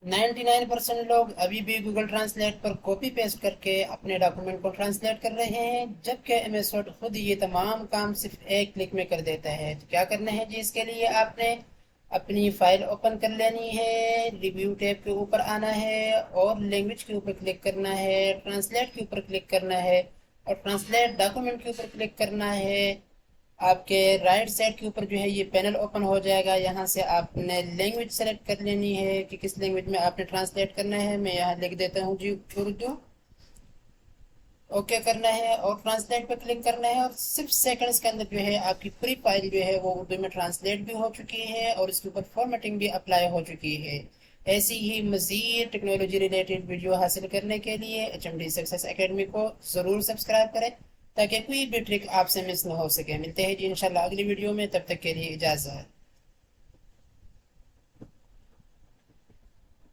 99% लोग अभी भी गूगल ट्रांसलेट पर कॉपी पेस्ट करके अपने डॉक्यूमेंट को ट्रांसलेट कर रहे हैं, जबकि एमएस वर्ड खुद ये तमाम काम सिर्फ एक क्लिक में कर देता है। तो क्या करना है जी, इसके लिए आपने अपनी फाइल ओपन कर लेनी है, रिव्यू टैब के ऊपर आना है और लैंग्वेज के ऊपर क्लिक करना है, ट्रांसलेट के ऊपर क्लिक करना है और ट्रांसलेट डॉक्यूमेंट के ऊपर क्लिक करना है। आपके राइट साइड के ऊपर जो है ये पैनल ओपन हो जाएगा। यहाँ से आपने लैंग्वेज सेलेक्ट कर लेनी है कि किस लैंग्वेज में आपने ट्रांसलेट करना है। मैं यहाँ लिख देता हूँ जी उर्दू। ओके करना है और ट्रांसलेट पे क्लिक करना है और सिर्फ सेकंड्स के अंदर जो है आपकी पूरी फाइल जो है वो उर्दू में ट्रांसलेट भी हो चुकी है और इसके ऊपर फॉर्मेटिंग भी अप्लाई हो चुकी है। ऐसी ही मजीद टेक्नोलॉजी रिलेटेड वीडियो हासिल करने के लिए HMD सक्सेस एकेडमी को ज़रूर सब्सक्राइब करें ताकि कोई भी ट्रिक आपसे मिस ना हो सके। मिलते हैं जी इंशाल्लाह अगली वीडियो में, तब तक के लिए इजाज़त।